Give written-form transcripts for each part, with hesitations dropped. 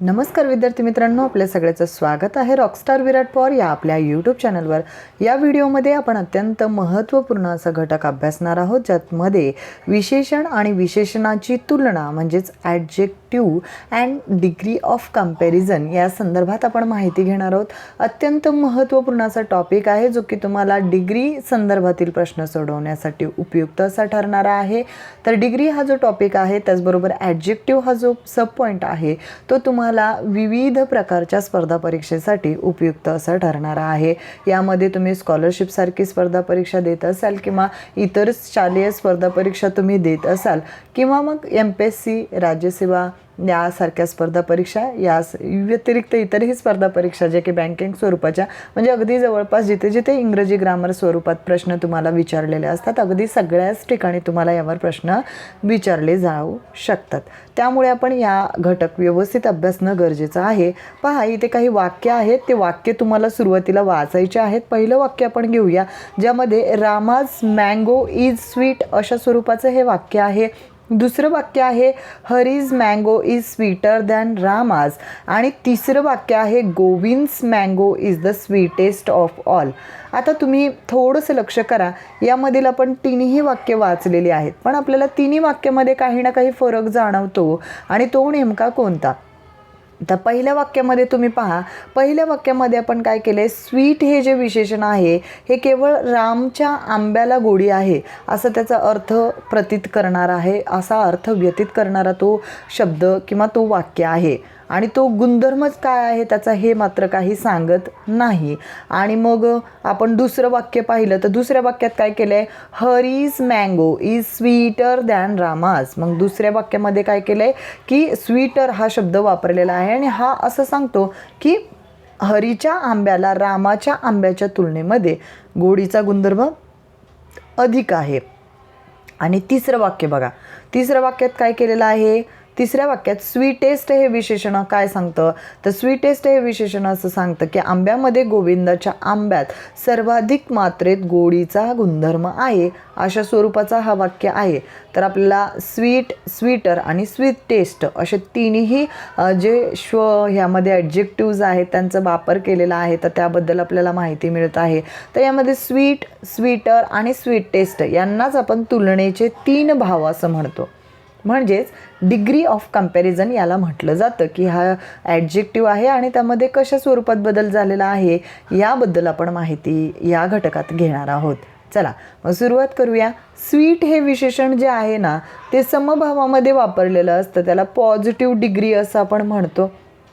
नमस्कार विद्यार्थी मित्रांनो, आपल्या सगळ्यांचं स्वागत आहे रॉकस्टार विराट पवार या आपल्या यूट्यूब चॅनलवर। या व्हिडिओमध्ये आपण अत्यंत महत्त्वपूर्ण असा घटक अभ्यासणार आहोत, ज्यामध्ये विशेषण आणि विशेषणाची तुलना म्हणजेच adjective and degree of comparison या संदर्भात आपण माहिती घेणार आहोत। अत्यंत महत्त्वपूर्ण असा टॉपिक आहे, जो की तुम्हाला डिग्री संदर्भातील प्रश्न सोडवण्यासाठी उपयुक्त असा ठरणार आहे। तर डिग्री हा जो टॉपिक आहे, त्याचबरोबर ॲडजेक्टिव्ह हा जो सब पॉईंट आहे, तो तुम्हाला विविध प्रकारच्या स्पर्धा परीक्षेसाठी उपयुक्त असा ठरणार आहे। यामध्ये तुम्ही स्कॉलरशिप सारखी स्पर्धा परीक्षा देत असाल किंवा इतर शालेय स्पर्धा परीक्षा तुम्ही देत असाल किंवा मग MPSC राज्यसेवा यासारख्या स्पर्धा परीक्षा, या व्यतिरिक्त इतरही स्पर्धा परीक्षा जे की बँकिंग स्वरूपाच्या, म्हणजे अगदी जवळपास जिथे जिथे इंग्रजी ग्रामर स्वरूपात प्रश्न तुम्हाला विचारलेले असतात, अगदी सगळ्याच ठिकाणी तुम्हाला यावर प्रश्न विचारले जाऊ शकतात। त्यामुळे आपण या घटक व्यवस्थित अभ्यासणं गरजेचं आहे। पहा, इथे काही वाक्य आहेत, ते वाक्य तुम्हाला सुरुवातीला वाचायचे आहेत। पहिलं वाक्य आपण घेऊया, ज्यामध्ये रामाज मँगो इज स्वीट अशा स्वरूपाचं हे वाक्य आहे। दुसरं वाक्य आहे Hari's mango is sweeter than Rama's, आणि तिसरं वाक्य आहे Govind's mango is the sweetest of all. आता तुम्ही थोडंसं लक्ष करा, यामधील आपण तिन्ही वाक्य वाचलेली आहेत, पण आपल्याला तिन्ही वाक्यामध्ये काही ना काही फरक जाणवतो, आणि तो नेमका कोणता? तर पहिल्या वाक्यामध्ये तुम्ही पहा, पहिल्या वाक्यामध्ये आपण काय केले, स्वीट हे जे विशेषण आहे हे केवळ रामच्या आंब्याला गोडी आहे असं त्याचा अर्थ प्रतीत करणार आहे, असा अर्थ व्यतीत करणारा तो शब्द किंवा तो वाक्य आहे, आणि तो गुणधर्मच काय आहे त्याचा हे मात्र काही सांगत नाही। आणि मग आपण दुसरं वाक्य पाहिलं तर दुसऱ्या वाक्यात काय केलं आहे, Hari's mango is sweeter than Rama's. मग दुसऱ्या वाक्यामध्ये काय केलं आहे की स्वीटर हा शब्द वापरलेला आहे, आणि हा असं सांगतो की हरीच्या आंब्याला रामाच्या आंब्याच्या तुलनेमध्ये गोडीचा गुणधर्म अधिक आहे। आणि तिसरं वाक्य बघा, तिसऱ्या वाक्यात काय केलेलं आहे, तिसऱ्या वाक्यात स्वीटेस्ट हे विशेषण काय सांगतं, तर स्वीटेस्ट हे विशेषण असं सांगतं की आंब्यामध्ये, गोविंदाच्या आंब्यात सर्वाधिक मात्रेत गोडीचा गुणधर्म आहे, अशा स्वरूपाचा हा वाक्य आहे। तर आपल्याला स्वीट, स्वीटर आणि स्वीट टेस्ट असे तिन्ही जे ह्यामध्ये ॲडजेक्टिव्ज आहेत त्यांचा वापर केलेला आहे, तर त्याबद्दल आपल्याला माहिती मिळत आहे। तर यामध्ये स्वीट, स्वीटर आणि स्वीट टेस्ट यांनाच आपण तुलनेचे तीन भाव असं म्हणतो, म्हणजेच डिग्री ऑफ कंपॅरिझन याला म्हटलं जातं की हा ॲडजेक्टिव्ह आहे आणि त्यामध्ये कशा स्वरूपात बदल झालेला आहे याबद्दल आपण माहिती या घटकात घेणार आहोत। चला मग सुरुवात करूया। स्वीट हे विशेषण जे आहे ना, ते समभावामध्ये वापरलेलं असतं, त्याला पॉझिटिव्ह डिग्री असं आपण म्हणतो।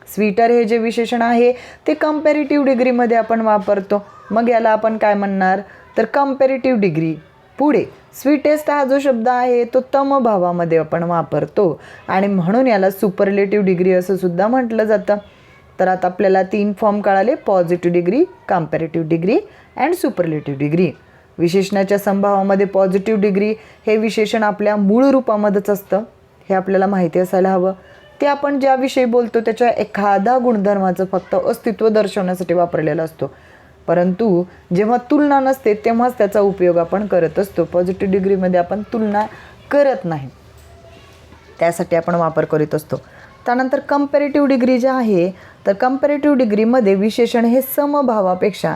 स्वीटर हे जे विशेषण आहे ते कंपॅरेटिव्ह डिग्रीमध्ये आपण वापरतो, मग याला आपण काय म्हणणार, तर कंपॅरेटिव्ह डिग्री। पुढे स्वीटेस्ट हा जो शब्द आहे तो तमभावामध्ये आपण वापरतो, आणि म्हणून याला सुपरलेटिव्ह डिग्री असं सुद्धा म्हटलं जातं। तर आता आपल्याला तीन फॉर्म कळाले, positive degree, comparative degree and superlative degree. विशेषणाच्या संभावामध्ये पॉझिटिव्ह डिग्री हे विशेषण आपल्या मूळ रूपामध्येच असतं, हे आपल्याला माहिती असायला हवं। ते आपण ज्या विषयी बोलतो त्याच्या एखादा गुणधर्माचं फक्त अस्तित्व दर्शवण्यासाठी वापरलेलं असतो, परंतु जेव्हा तुलना नसते तेव्हाच त्याचा उपयोग आपण करत असतो। पॉझिटिव्ह डिग्रीमध्ये आपण तुलना करत नाही, त्यासाठी आपण वापर करीत असतो। त्यानंतर कंपॅरेटिव्ह डिग्री जे आहे, तर कंपॅरेटिव्ह डिग्रीमध्ये विशेषण हे समभावापेक्षा,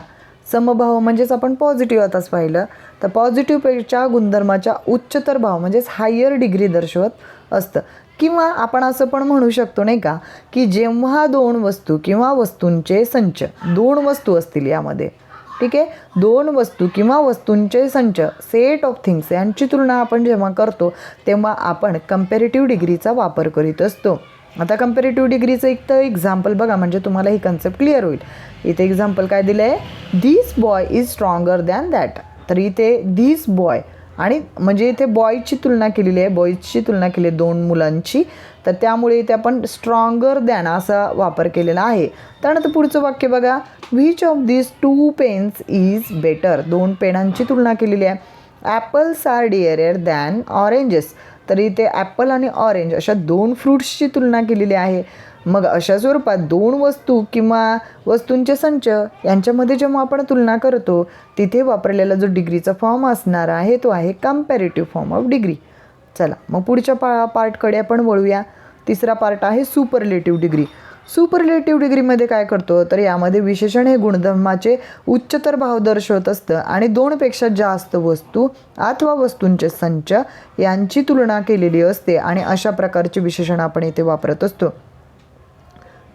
समभाव म्हणजेच आपण पॉझिटिव्ह आताच पाहिलं, तर पॉझिटिव्हपेक्षा गुणधर्माच्या उच्चतर भाव म्हणजेच हायर डिग्री दर्शवत असतं। किंवा आपण असं पण म्हणू शकतो नाही का, की जेव्हा दोन वस्तू किंवा वस्तूंचे संच, दोन वस्तू असतील यामध्ये, ठीक आहे, दोन वस्तू किंवा वस्तूंचे संच, सेट ऑफ थिंग्स यांची तुलना आपण जेव्हा करतो तेव्हा आपण कंपॅरेटिव्ह डिग्रीचा वापर करीत असतो। आता कंपॅरेटिव्ह डिग्रीचं एक तर एक्झाम्पल बघा, म्हणजे तुम्हाला ही कन्सेप्ट क्लिअर होईल। इथे एक्झाम्पल काय दिलं आहे, this boy is stronger than that. तर इथे दिस बॉय, आणि म्हणजे इथे बॉयची तुलना केलेली आहे, बॉईजची तुलना केली आहे दोन मुलांची, तर त्यामुळे इथे आपण स्ट्रॉंगर दॅन असा वापर केलेला आहे। त्यानंतर पुढचं वाक्य बघा, which of this two pens is better, दोन पेनांची तुलना केलेली आहे। Apples are dearer than oranges, तर इथे ॲपल आणि ऑरेंज अशा दोन फ्रूट्सची तुलना केलेली आहे। मग अशा स्वरूपात दोन वस्तू किंवा वस्तूंचे संच यांच्यामध्ये जेव्हा आपण तुलना करतो तिथे वापरलेला जो डिग्रीचा फॉर्म असणार आहे तो आहे कंपॅरेटिव्ह फॉर्म ऑफ डिग्री। चला मग पुढच्या पार्टकडे आपण वळूया। तिसरा पार्ट आहे सुपरलेटिव्ह डिग्री। सुपरलेटिव्ह डिग्रीमध्ये काय करतो तर यामध्ये विशेषण हे गुणधर्माचे उच्चतर भाव दर्शवत असतं आणि दोनपेक्षा जास्त वस्तू अथवा वस्तूंचे संच यांची तुलना केलेली असते आणि अशा प्रकारचे विशेषण आपण इथे वापरत असतो.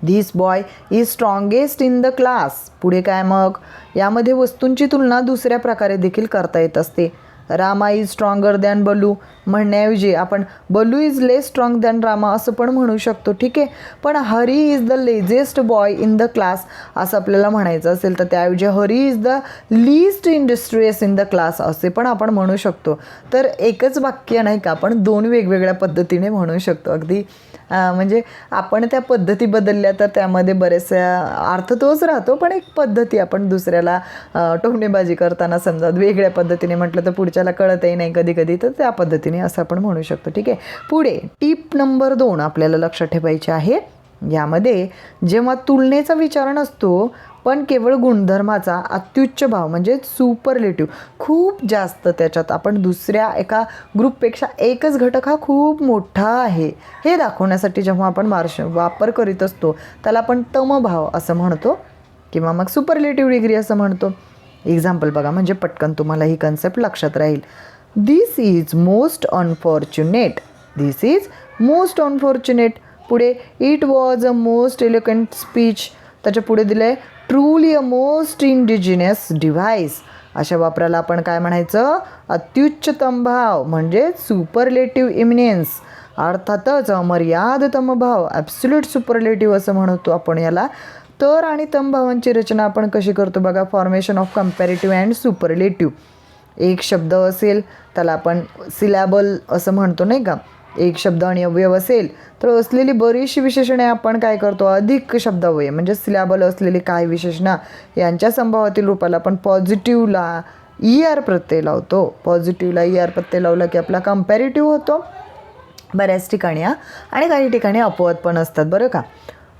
This boy is strongest in the class. पुढे काय मग यामध्ये वस्तूंची तुलना दुसऱ्या प्रकारे देखील करता येत असते. Rama is stronger than Balu म्हणण्याऐवजी आपण Balu is less strong than Rama असं पण म्हणू शकतो. ठीक आहे. पण Hari is the laziest boy in the class असं आपल्याला म्हणायचं असेल तर त्याऐवजी Hari is the least industrious in the class असे पण आपण म्हणू शकतो. तर एकच वाक्य नाही का आपण दोन वेगवेगळ्या पद्धतीने म्हणू शकतो. अगदी म्हणजे आपण त्या पद्धती बदलल्या तर त्यामध्ये बरेचसा अर्थ तोच राहतो, पण एक पद्धती आपण दुसऱ्याला टोमणेबाजी करताना समजा वेगळ्या पद्धतीने म्हटलं तर पुढच्याला कळतही नाही कधी कधी, तर त्या पद्धतीने असं आपण म्हणू शकतो. ठीक आहे. पुढे टिप नंबर 2 आपल्याला लक्षात ठेवायची आहे. यामध्ये जेव्हा तुलनेचा विचार नसतो पण केवळ गुणधर्माचा अत्युच्च भाव म्हणजे सुपरलेटिव्ह खूप जास्त त्याच्यात आपण दुसऱ्या एका ग्रुपपेक्षा एकच घटक हा खूप मोठा आहे हे दाखवण्यासाठी जेव्हा आपण वापर करीत असतो त्याला आपण तमभाव असं म्हणतो किंवा मग सुपरलेटिव्ह डिग्री असं म्हणतो. एक्झाम्पल बघा म्हणजे पटकन तुम्हाला ही कन्सेप्ट लक्षात राहील. This is most unfortunate. This is most unfortunate. पुढे it was a most elegant speech. त्याच्या पुढे दिलं आहे truly a most indigenous device. अशा वापराला आपण काय म्हणायचं अत्युच्चतम भाव म्हणजे सुपरलेटिव्ह इमिनेन्स. अर्थातच अमर्यादतम भाव ॲब्सोल्यूट सुपरलेटिव्ह असं म्हणतो आपण याला. तर आणि तम भावांची रचना आपण कशी करतो बघा. Formation of comparative and superlative. एक शब्द असेल त्याला आपण सिलॅबल असं म्हणतो नाही का. एक शब्द आणि अवयव असेल तर असलेली बरीचशी विशेषणे आपण काय करतो अधिक शब्दावय म्हणजे सिलॅबल असलेली काही विशेषणं यांच्या संभावातील रूपाला आपण पॉझिटिव्हला ER प्रत्यय लावतो. पॉझिटिव्हला ER प्रत्यय लावला की आपला कंपॅरेटिव्ह होतो बऱ्याच ठिकाणी आणि काही ठिकाणी अपवाद पण असतात बरं का.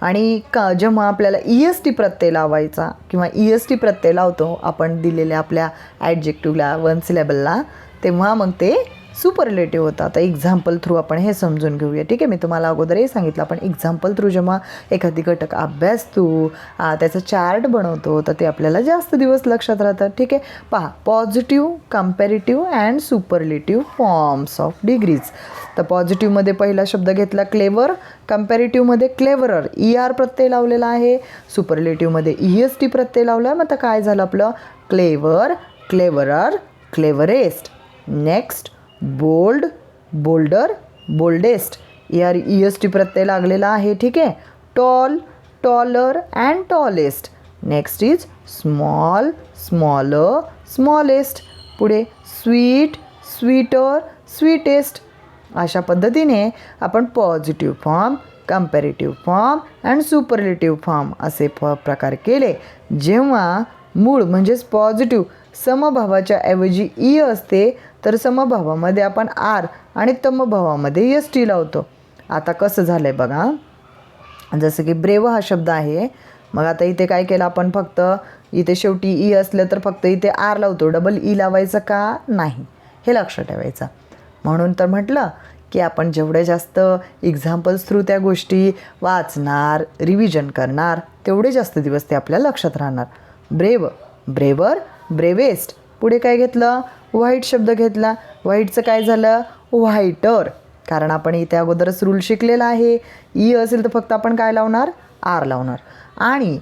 आणि जेव्हा आपल्याला EST प्रत्यय लावायचा किंवा EST प्रत्यय लावतो आपण दिलेल्या आपल्या ॲडजेक्टिव्हला 1 सिलॅबलला तेव्हा मग ते सुपरलेटिव्ह होतं. आता एक्झाम्पल थ्रू आपण हे समजून घेऊया. ठीक आहे. मी तुम्हाला अगोदरही सांगितलं आपण एक्झाम्पल थ्रू जेव्हा एखादी घटक अभ्यासतो त्याचं चार्ट बनवतो तर ते आपल्याला जास्त दिवस लक्षात राहतात. ठीक आहे. पहा positive comparative and superlative forms of degrees. तर पॉझिटिव्हमध्ये पहिला शब्द घेतला क्लेवर. कंपॅरेटिव्हमध्ये क्लेवरर ER प्रत्यय लावलेला आहे. सुपरलेटिव्हमध्ये EST प्रत्यय लावला आहे. मग आता काय झालं आपलं clever cleverer cleverest. Next bold bolder boldest EST प्रत्यय लागलेला आहे. ठीक आहे. Tall taller and tallest. Next is small smaller smallest. पुढे स्वीट स्वीटर स्वीटेस्ट. अशा पद्धतीने आपण positive form comparative form and superlative form असे प्रकार केले. जेव्हा मूळ म्हणजेच पॉझिटिव्ह समभावाच्या ऐवजी E असते तर समभावामध्ये आपण R आणि तमभावामध्ये ST लावतो. आता कसं झालं आहे बघा. जसं की ब्रेव हा शब्द आहे. मग आता इथे काय केलं आपण फक्त इथे शेवटी E असलं तर फक्त इथे R लावतो. डबल E लावायचं का नाही हे लक्षात ठेवायचं. म्हणून तर म्हटलं की आपण जेवढे जास्त एक्झाम्पल्स थ्रू त्या गोष्टी वाचणार रिव्हिजन करणार तेवढे जास्त दिवस ते आपल्या लक्षात राहणार. Brave braver bravest. पुढे काय घेतलं व्हाईट शब्द घेतला. व्हाईटचं काय झालं व्हाईटर. कारण आपण इथे अगोदरच रूल शिकलेला आहे. E असेल तर फक्त आपण काय लावणार R लावणार. आणि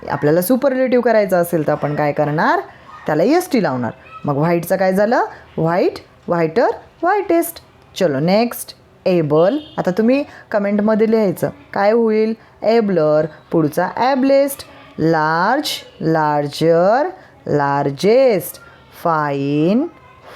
आपल्याला सुपरलेटिव्ह करायचं असेल तर आपण काय करणार त्याला ST लावणार. मग व्हाईटचं काय झालं व्हाईट व्हाईटर व्हाईटेस्ट. चलो नेक्स्ट एबल. आता तुम्ही कमेंटमध्ये लिहायचं काय होईल एबलर. पुढचा ablest. Large larger largest. Fine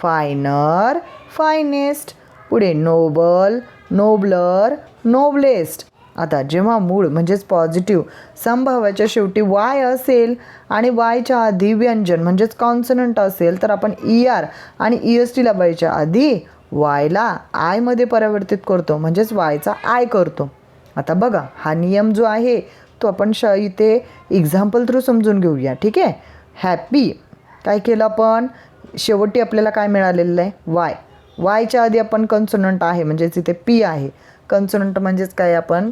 finer finest. पुढे नोबल नोबलर नोबलेस्ट. आता जेव्हा मूळ म्हणजेच पॉझिटिव्ह संभावाच्या शेवटी Y असेल आणि Yच्या आधी व्यंजन म्हणजेच कॉन्सनंट असेल तर आपण ER आणि EST लावायच्या आधी Yला I मध्ये परिवर्तित करतो म्हणजेच Yचा I करतो. आता बघा हा नियम जो आहे तो आपण इथे एक्झाम्पल थ्रू समजून घेऊया. ठीक आहे. हॅपी काय केलं आपण शेवटी आपल्याला काय मिळालेलं आहे वायच्या आधी आपण कन्सोनंट आहे म्हणजेच इथे P आहे. कन्सोनंट म्हणजेच काय आपण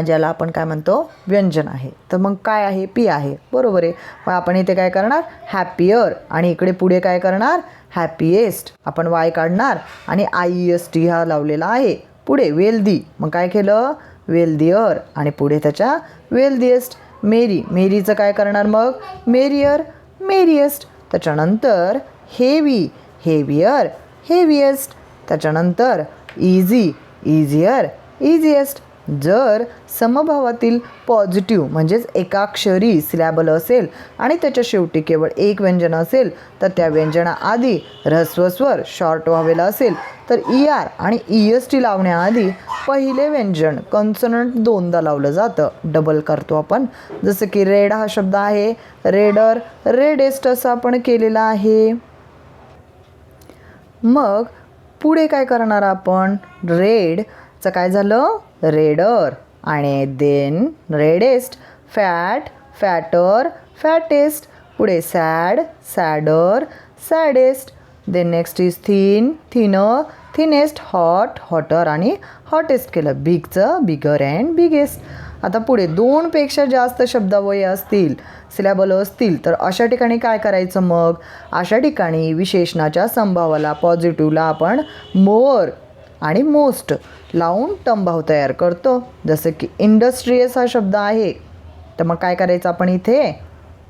ज्याला आपण काय म्हणतो व्यंजन आहे. तर मग काय आहे पी आहे, बरोबर आहे. मग आपण इथे काय करणार हॅपियर आणि इकडे पुढे काय करणार हॅपीएस्ट. आपण वाय काढणार आणि IEST हा लावलेला आहे. पुढे वेल्दी, मग काय केलं वेल्दियर आणि पुढे त्याच्या वेल्दिएस्ट. मेरी, मेरीचं काय करणार मग मेरियर मेरिएस्ट. त्याच्यानंतर हेवी, हेवियर हेविएस्ट. त्याच्यानंतर इझी, इझियर इझिएस्ट. जर समभावातील पॉझिटिव्ह म्हणजेच एकाक्षरी सिलॅबल असेल आणि त्याच्या शेवटी केवळ एक व्यंजन असेल तर त्या व्यंजनाआधी ऱ्हस्व स्वर शॉर्ट व्हावेला असेल तर ER आणि EST लावण्याआधी पहिले व्यंजन कॉन्सोनंट दोनदा लावलं जातं, डबल करतो आपण. जसं की रेड हा शब्द आहे रेडर, रेडेस्ट असं आपण केलेलं आहे. मग पुढे काय करणार आपण रेडचं काय झालं रेडर आणि then reddest, fat fatter fattest. पुढे sad sadder saddest. Then next is thin thinner thinnest, hot hotter आणि हॉटेस्ट केलं. बिगचं बिगर अँड बिगेस्ट. आता पुढे 2पेक्षा जास्त शब्दावय असतील सिलॅबल असतील तर अशा ठिकाणी काय करायचं मग अशा ठिकाणी विशेषणाच्या संभावाला पॉझिटिव्हला आपण मोर आणि मोस्ट लावून टंभाव तयार करतो. जसं की इंडस्ट्रियस हा शब्द आहे तर मग काय करायचं आपण इथे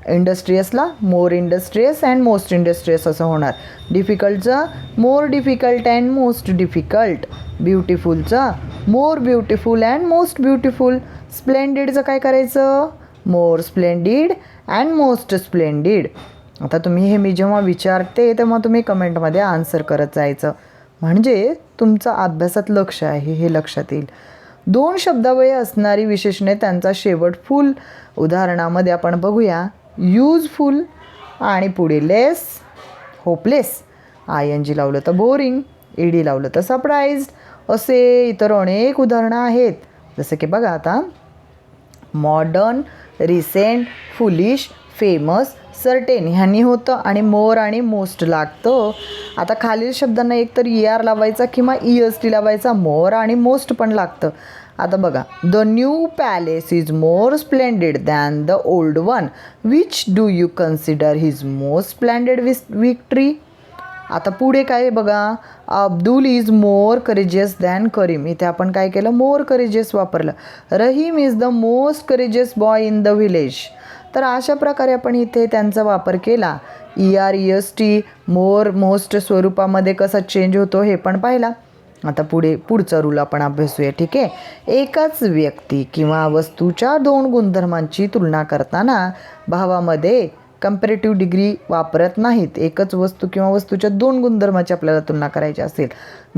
इंडस्ट्रियसला more industrious and most industrious असं होणार. डिफिकल्टचं more difficult and most difficult. ब्युटिफुलचं more beautiful and most beautiful. स्प्लेंडिडचं काय करायचं more splendid and most splendid. आता तुम्ही हे मी जेव्हा विचारते तेव्हा तुम्ही कमेंटमध्ये आन्सर करत जायचं म्हणजे तुमचं अभ्यासात लक्ष आहे हे लक्षात येईल. 2 शब्दावय असणारी विशेषणे त्यांचा शेवट फुल. उदाहरणामध्ये आपण बघूया यूजफुल आणि पुढे लेस होपलेस. ING लावलं तर बोरिंग, ED लावलं तर सरप्राईज्ड. असे इतर अनेक उदाहरणं आहेत. जसं की बघा आता modern, recent, foolish, famous, certain ह्यांनी होतं आणि मोर आणि मोस्ट लागतं. आता खालील शब्दांना एकतर ER लावायचा किंवा EST लावायचा. मोर आणि मोस्ट पण लागतं. आता बघा the new palace is more splendid than the old one. Which do you consider his most splendid victory. आता पुढे काय आहे बघा Abdul is more courageous than Karim. इथे आपण काय केलं मोर करेजियस वापरलं. Rahim is the most courageous boy in the village. तर अशा प्रकारे आपण इथे त्यांचा वापर केला. ER EST मोर मोस्ट स्वरूपामध्ये कसा चेंज होतो हे पण पाहिला. आता पुढचा रूल आपण अभ्यासूया. ठीक आहे. एकाच व्यक्ती किंवा वस्तूच्या 2 गुणधर्मांची तुलना करताना भावामध्ये कंपॅरेटिव्ह डिग्री वापरत नाहीत. एकच वस्तू किंवा वस्तूच्या 2 गुणधर्माची आपल्याला तुलना करायची असेल.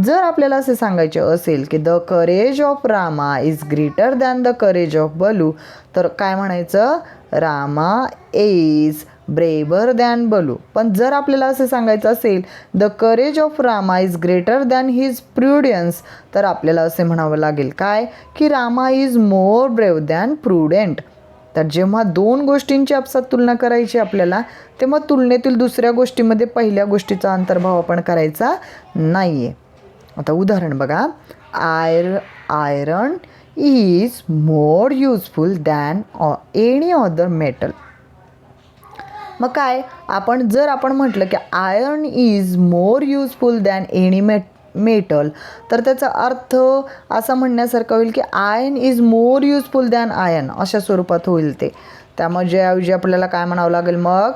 जर आपल्याला असे सांगायचे असेल की the courage of Rama is greater than the courage of Balu तर काय म्हणायचं Rama is braver than Balu. पण जर आपल्याला असे सांगायचं असेल the courage of Rama is greater than his prudence तर आपल्याला असे म्हणावं लागेल काय की Rama is more brave than prudent. तर जेव्हा 2 गोष्टींची आपसात तुलना करायची आपल्याला तेव्हा तुलनेतील दुसऱ्या गोष्टीमध्ये पहिल्या गोष्टीचा अंतर्भाव आपण करायचा नाही आहे. आता उदाहरण बघा iron is more useful than any other metal. मग काय आपण जर आपण म्हटलं की iron is more useful than any metal तर त्याचा अर्थ असा म्हणण्यासारखा होईल की iron is more useful than iron अशा स्वरूपात होईल ते. त्यामुळे ऐवजी आपल्याला काय म्हणावं लागेल मग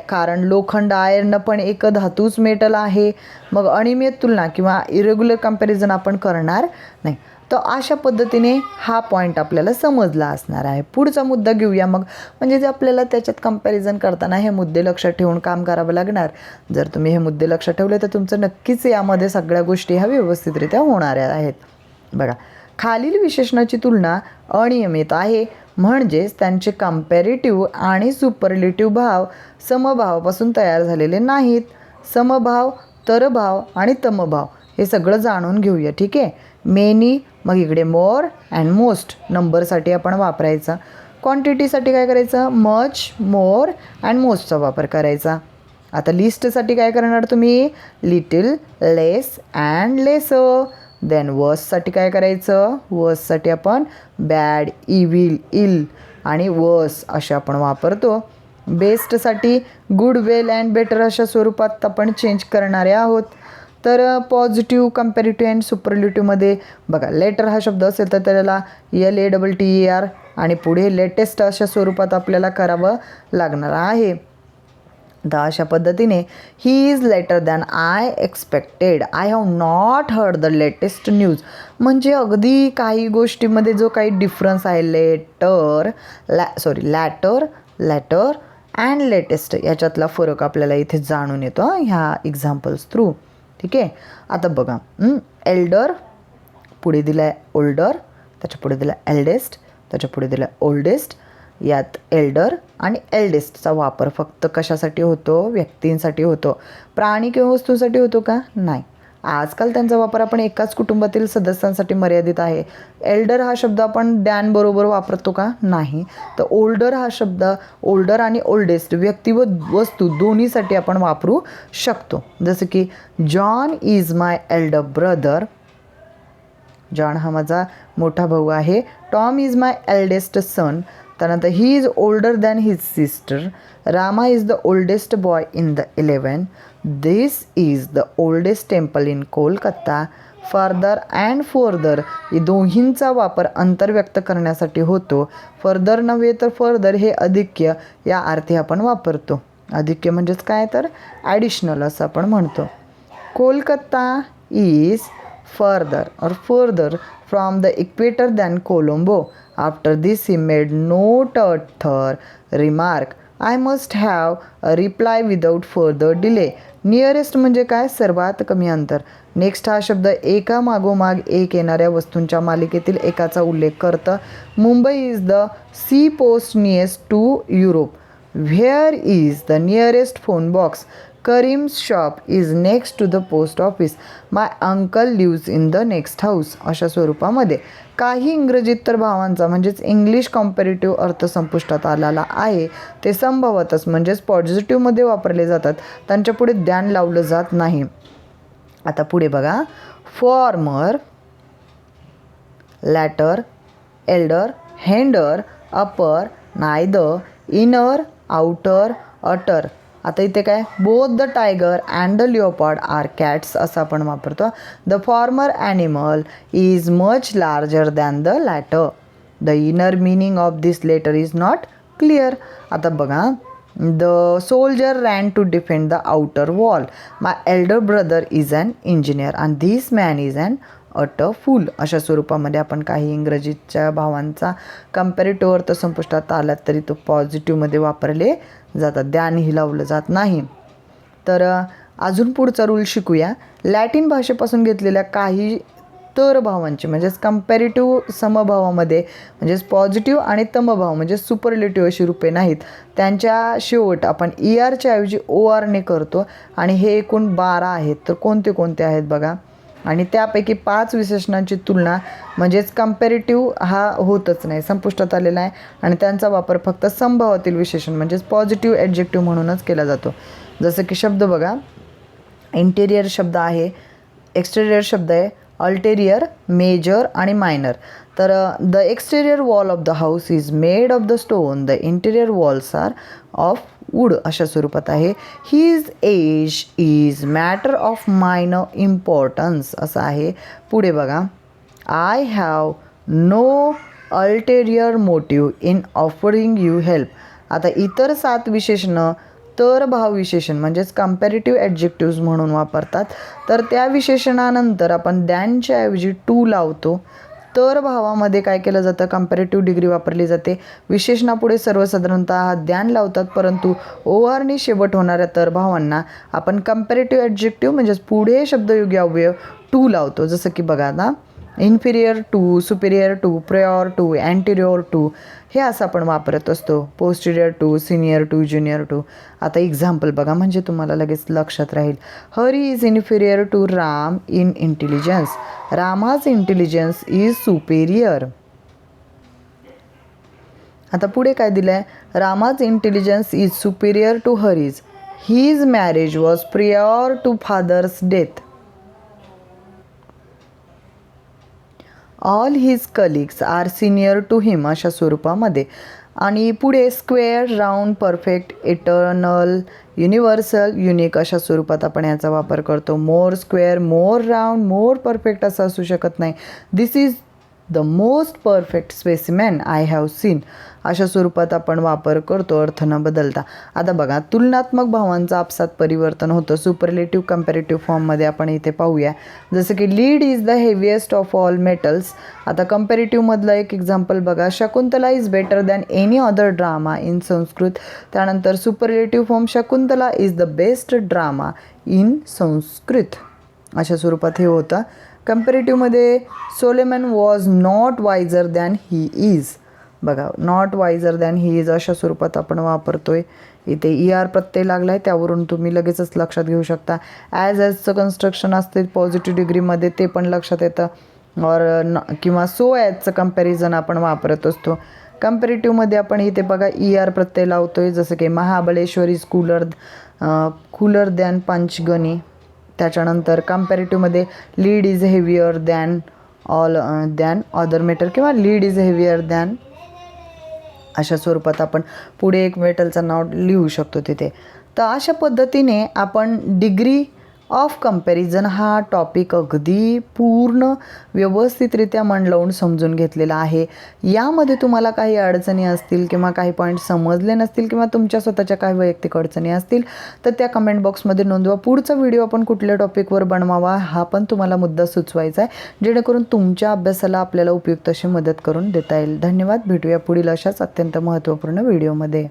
कारण लोखंड आयर्न पण एक धातूच मेटल आहे. मग अनियमित तुलना किंवा इरेग्युलर कंपॅरिझन आपण करणार नाही. तर अशा पद्धतीने हा पॉईंट आपल्याला समजला असणार आहे. पुढचा मुद्दा घेऊया मग म्हणजे जे आपल्याला त्याच्यात कंपॅरिझन करताना हे मुद्दे लक्षात ठेवून काम करावं लागणार. जर तुम्ही हे मुद्दे लक्षात ठेवले तर तुमचं नक्कीच यामध्ये सगळ्या गोष्टी ह्या व्यवस्थितरित्या होणाऱ्या आहेत. बघा खालील विशेषणाची तुलना अनियमित आहे म्हणजेच त्यांचे कंपॅरेटिव्ह आणि सुपरलेटिव्ह भाव समभावापासून तयार झालेले नाहीत. समभाव, तरभाव आणि तमभाव हे सगळं जाणून घेऊया. ठीक आहे. मेनी मग इकडे मोर अँड मोस्ट नंबरसाठी आपण वापरायचा. क्वांटिटीसाठी काय करायचं मच, मोर अँड मोस्टचा वापर करायचा. आता लिस्टसाठी काय करणार तुम्ही little, less and lesser. Then वर्ससाठी काय करायचं, वर्ससाठी आपण बॅड, इव्हिल, इल आणि वर्स असे आपण वापरतो. बेस्टसाठी गुड, वेल अँड बेटर अशा स्वरूपात आपण चेंज करणारे आहोत. तर पॉझिटिव्ह, कंपॅरेटिव्ह अँड सुपरलेटिव्हमध्ये बघा लेटर हा शब्द असेल तर त्याला LATTER आणि पुढे लेटेस्ट अशा स्वरूपात आपल्याला करावं लागणार आहे. तर अशा पद्धतीने he is later than I expected, I have not heard the latest news. म्हणजे अगदी काही गोष्टीमध्ये जो काही डिफरन्स आहे लॅटर, लेटर अँड लेटेस्ट याच्यातला फरक आपल्याला इथे जाणून येतो ह्या एक्झाम्पल्स थ्रू. ठीक आहे. आता बघा एल्डर पुढे दिलं आहे ओल्डर, त्याच्या पुढे दिलं आहे एल्डेस्ट, त्याच्या पुढे दिलं आहे ओल्डेस्ट. यात एल्डर आणि एल्डेस्टचा वापर फक्त कशासाठी होतो, व्यक्तींसाठी होतो. प्राणी किंवा वस्तूंसाठी होतो का, नाही. आजकाल त्यांचा वापर आपण एकाच कुटुंबातील सदस्यांसाठी मर्यादित आहे. एल्डर हा शब्द आपण डॅनबरोबर वापरतो का, नाही. तर ओल्डर हा शब्द ओल्डर आणि ओल्डेस्ट व्यक्ती व वस्तू दोन्हीसाठी आपण वापरू शकतो. जसं की John is my elder brother, John हा माझा मोठा भाऊ आहे. Tom is my eldest son, त्यानंतर he is older than his sister. Rama is the oldest boy in the 11. This is the oldest temple in Kolkata. Further and further हे दोन्हींचा वापर अंतर व्यक्त करण्यासाठी होतो. फर्दर नव्हे तर फर्दर हे अधिक्य या अर्थी आपण वापरतो. अधिक्य म्हणजेच काय तर ॲडिशनल असं आपण म्हणतो. Kolkata is further from the equator than Colombo. After this he made no further remark. I must have a reply without further delay. Nearest म्हणजे काय, सर्वात कमी अंतर. नेक्स्ट हा शब्द एका मागोमाग एक येणाऱ्या वस्तूंच्या मालिकेतील एकाचा उल्लेख करतं. Mumbai is the sea port nearest to Europe. Where is the nearest phone box. Karim's shop is next to the post office. My uncle lives in the next house अशा स्वरूपामध्ये. काही इंग्रजीत तर भावांचा म्हणजेच इंग्लिश कॉम्पॅरेटिव्ह अर्थ संपुष्टात आलेला आहे. ते संभवतच म्हणजेच पॉझिटिव्हमध्ये वापरले जातात, त्यांच्या पुढे ध्यान लावलं जात नाही. आता पुढे बघा former, latter, elder, hinder, upper, nether, inner, outer, utter. आता इथे काय, both the tiger and the leopard are cats असं आपण वापरतो. The former animal is much larger than the latter. The inner meaning of this letter is not clear. आता बघा the soldier ran to defend the outer wall. My elder brother is an engineer and this man is an utter fool अशा स्वरूपामध्ये आपण काही इंग्रजीच्या भावांचा comparative अर्थ संपुष्टात आला तरी तो पॉझिटिव्हमध्ये वापरले जातात, ध्यानही लावलं जात नाही. तर अजून पुढचा रूल शिकूया. लॅटिन भाषेपासून घेतलेल्या काही तर भावांची म्हणजेच कंपॅरेटिव्ह समभावामध्ये म्हणजेच पॉझिटिव्ह आणि तमभाव म्हणजे सुपरलेटिव्ह अशी रूपे नाहीत. त्यांच्या शेवट आपण ERच्या ऐवजी ORने करतो आणि हे एकूण 12 आहेत. तर कोणते कोणते आहेत बघा. आणि त्यापैकी 5 विशेषणांची तुलना म्हणजेच कंपॅरेटिव्ह हा होतच नाही, संपुष्टात आलेला आहे. आणि त्यांचा वापर फक्त संभावातील विशेषण म्हणजेच पॉझिटिव्ह ॲडजेक्टिव्ह म्हणूनच केला जातो. जसं की शब्द बघा, इंटेरियर शब्द आहे, एक्सटेरियर शब्द आहे, अल्टेरियर, मेजर आणि मायनर. तर the exterior wall of the house is made of the stone. The interior walls are of wood अशा स्वरूपात आहे. His age is matter of minor importance असं आहे. पुढे बघा, I have no ulterior motive in offering you help. आता इतर 7 विशेषणं तर भाव विशेषण म्हणजेच कंपॅरेटिव्ह ॲडजेक्टिव्ज म्हणून वापरतात. तर त्या विशेषणानंतर आपण दॅनच्या ऐवजी टू लावतो. तर भावामध्ये काय केलं जातं, कंपॅरेटिव्ह डिग्री वापरली जाते. विशेषणापुढे सर्वसाधारणतः ध्यान लावतात, परंतु ORने शेवट होणाऱ्या तर भावांना आपण कंपॅरेटिव्ह ॲडजेक्टिव्ह म्हणजेच पुढे शब्दयोगी अव्यय टू लावतो. जसं की बघा आता inferior to, superior to, prior to, anterior to हे असं आपण वापरत असतो. Posterior to, senior to, junior to. आता एक्झाम्पल बघा म्हणजे तुम्हाला लगेच लक्षात राहील. Hari is inferior to Ram in intelligence. Rama's intelligence is superior. आता पुढे काय दिलं आहे, Rama's intelligence is superior to Hari's. His marriage was prior to father's death. All his colleagues are senior to him अशा स्वरूपामध्ये. आणि पुढे square, round, perfect, eternal, universal, unique अशा स्वरूपात आपण याचा वापर करतो. More square, more round, more perfect असं असू शकत नाही. This is the most perfect specimen I have seen अशा स्वरूपात आपण वापर करतो अर्थ न बदलता. आता बघा, तुलनात्मक भावांचं आपसात परिवर्तन होतं सुपरलेटिव्ह कंपॅरेटिव्ह फॉर्ममध्ये. आपण इथे पाहूया, जसं की lead is the heaviest of all metals. आता कंपॅरेटिव्हमधलं एक एक्झाम्पल बघा, Shakuntala is better than any other drama in Sanskrit. त्यानंतर superlative form, Shakuntala is the best drama in Sanskrit अशा स्वरूपात हे होतं. कंपॅरेटिव्हमध्ये Solomon was not wiser than he is. बघा, not wiser than he is अशा स्वरूपात आपण वापरतोय. इथे ER प्रत्यय लागला आहे, त्यावरून तुम्ही लगेचच लक्षात घेऊ शकता. ॲजचं कन्स्ट्रक्शन असते पॉझिटिव्ह डिग्रीमध्ये, ते पण लक्षात येतं. किंवा सो ॲजचं कंपॅरिझन आपण वापरत असतो. कंपॅरेटिव्हमध्ये आपण इथे बघा ER प्रत्यय लावतोय, जसं की Mahabaleshwar is cooler than Panchgani. त्याच्यानंतर कंपॅरेटिव्हमध्ये lead is heavier than other metal किंवा लीड इज हेवियर दॅन अशा स्वरूपात आपण पुढे एक मेटलचं नाव लिहू शकतो तिथे. तर अशा पद्धतीने आपण डिग्री ऑफ कंपॅरिझन हा टॉपिक अगदी पूर्ण व्यवस्थितरित्या मन लावून समजून घेतलेला आहे. यामध्ये तुम्हाला काही अडचणी असतील किंवा काही पॉईंट समजले नसतील किंवा तुमच्या स्वतःच्या काही वैयक्तिक अडचणी असतील तर त्या कमेंट बॉक्समध्ये नोंदवा. पुढचा व्हिडिओ आपण कुठल्या टॉपिकवर बनवावा हा पण तुम्हाला मुद्दा सुचवायचा आहे, जेणेकरून तुमच्या अभ्यासाला आपल्याला उपयुक्त अशी मदत करून देता येईल. धन्यवाद. भेटूया पुढील अशाच अत्यंत महत्त्वपूर्ण व्हिडिओमध्ये.